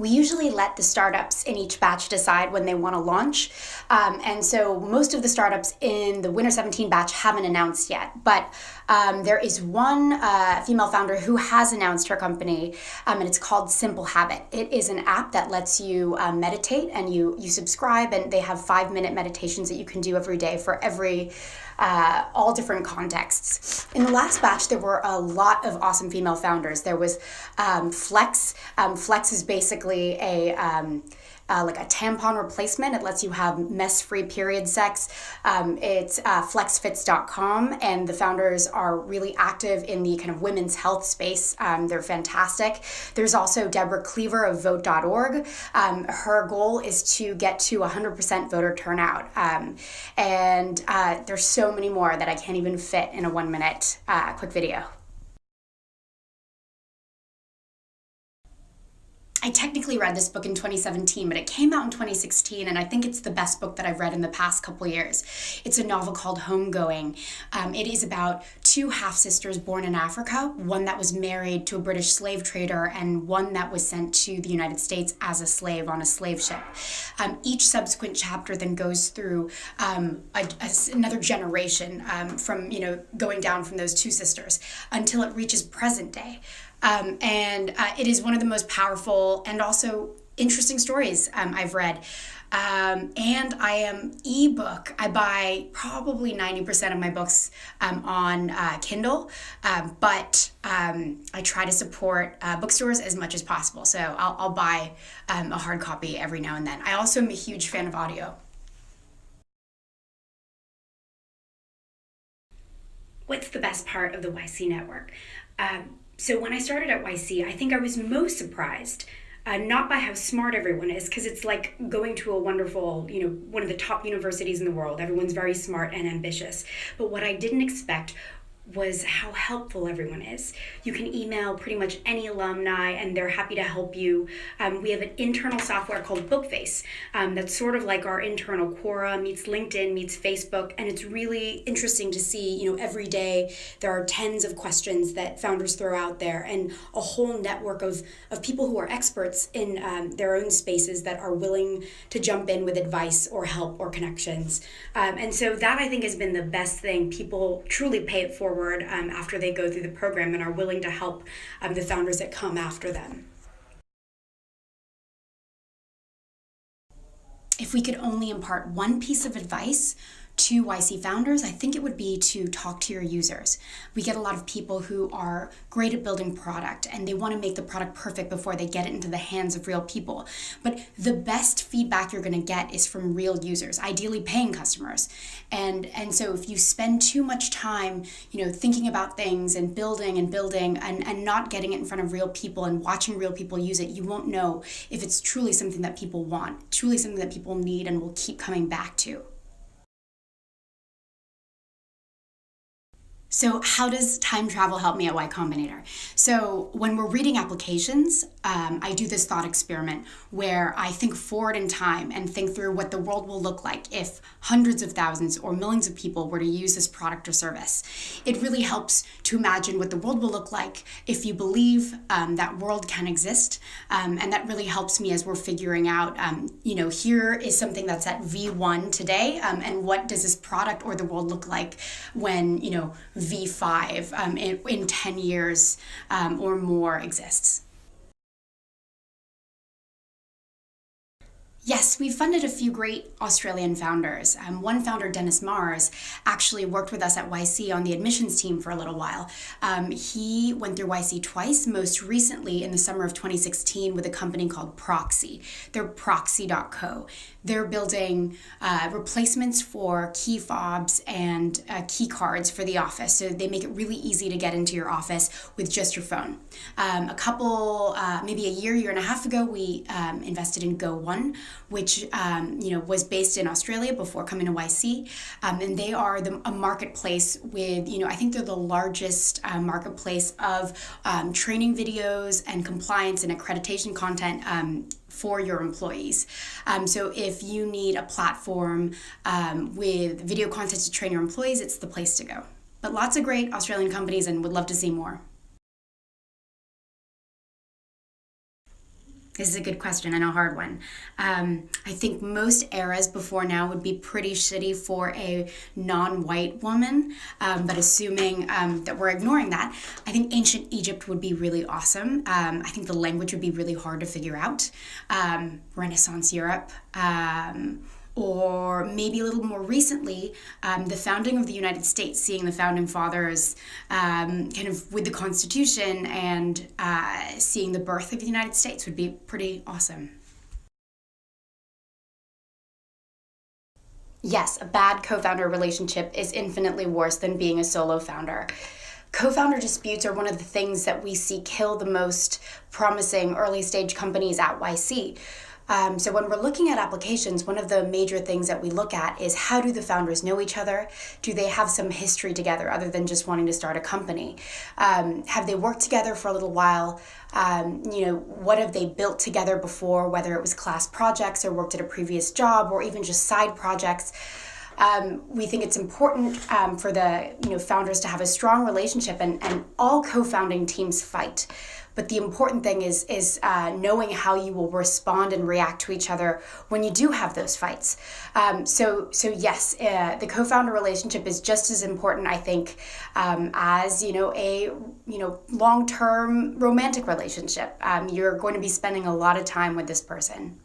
We usually let the startups in each batch decide when they want to launch. And so most of the startups in the Winter 17 batch haven't announced yet. But there is one female founder who has announced her company, and it's called Simple Habit. It is an app that lets you meditate, and you subscribe, and they have 5-minute meditations that you can do every day for all different contexts. In the last batch, there were a lot of awesome female founders. There was Flex. Flex is basically like a tampon replacement. It lets you have mess-free period sex. It's flexfits.com, and the founders are really active in the kind of women's health space. They're fantastic. There's also Deborah Cleaver of vote.org. Her goal is to get to 100% voter turnout. And there's so many more that I can't even fit in a 1-minute quick video. I technically read this book in 2017, but it came out in 2016, and I think it's the best book that I've read in the past couple years. It's a novel called Homegoing. It is about 2 half-sisters born in Africa, one that was married to a British slave trader and one that was sent to the United States as a slave on a slave ship. Each subsequent chapter then goes through another generation from going down from those 2 sisters until it reaches present day. It is one of the most powerful and also interesting stories I've read. And I am ebook. I buy probably 90% of my books on Kindle, but I try to support bookstores as much as possible. So I'll buy a hard copy every now and then. I also am a huge fan of audio. What's the best part of the YC network? So when I started at YC, I think I was most surprised, not by how smart everyone is, because it's like going to a wonderful, one of the top universities in the world. Everyone's very smart and ambitious. But what I didn't expect was how helpful everyone is. You can email pretty much any alumni and they're happy to help you. We have an internal software called Bookface that's sort of like our internal Quora meets LinkedIn meets Facebook, and it's really interesting to see, every day there are tens of questions that founders throw out there and a whole network of people who are experts in their own spaces that are willing to jump in with advice or help or connections. And so that, I think, has been the best thing. People truly pay it forward after they go through the program and are willing to help the founders that come after them. If we could only impart one piece of advice to YC founders, I think it would be to talk to your users. We get a lot of people who are great at building product and they want to make the product perfect before they get it into the hands of real people. But the best feedback you're going to get is from real users, ideally paying customers. And so if you spend too much time, thinking about things and building and not getting it in front of real people and watching real people use it, you won't know if it's truly something that people want, truly something that people need and will keep coming back to. So how does time travel help me at Y Combinator? So when we're reading applications, I do this thought experiment where I think forward in time and think through what the world will look like if hundreds of thousands or millions of people were to use this product or service. It really helps to imagine what the world will look like if you believe that world can exist. And that really helps me as we're figuring out, here is something that's at V1 today, and what does this product or the world look like when, V5 in 10 years or more exists. Yes, we've funded a few great Australian founders. One founder, Dennis Mars, actually worked with us at YC on the admissions team for a little while. He went through YC twice, most recently in the summer of 2016 with a company called Proxy. They're proxy.co. They're building replacements for key fobs and key cards for the office. So they make it really easy to get into your office with just your phone. Maybe a year and a half ago, we invested in Go1, which was based in Australia before coming to YC, and they are a marketplace with I think they're the largest marketplace of training videos and compliance and accreditation content for your employees. So if you need a platform with video content to train your employees, it's the place to go. But lots of great Australian companies, and would love to see more. This is a good question and a hard one. I think most eras before now would be pretty shitty for a non-white woman, but assuming that we're ignoring that, I think ancient Egypt would be really awesome. I think the language would be really hard to figure out. Renaissance Europe, or maybe a little more recently, the founding of the United States, seeing the founding fathers kind of with the Constitution and seeing the birth of the United States would be pretty awesome. Yes, a bad co-founder relationship is infinitely worse than being a solo founder. Co-founder disputes are one of the things that we see kill the most promising early stage companies at YC. So when we're looking at applications, one of the major things that we look at is how do the founders know each other? Do they have some history together other than just wanting to start a company? Have they worked together for a little while? What have they built together before, whether it was class projects or worked at a previous job or even just side projects? We think it's important for the founders to have a strong relationship, and all co-founding teams fight. But the important thing is knowing how you will respond and react to each other when you do have those fights. So yes, the co-founder relationship is just as important, I think, as a long-term romantic relationship. You're going to be spending a lot of time with this person.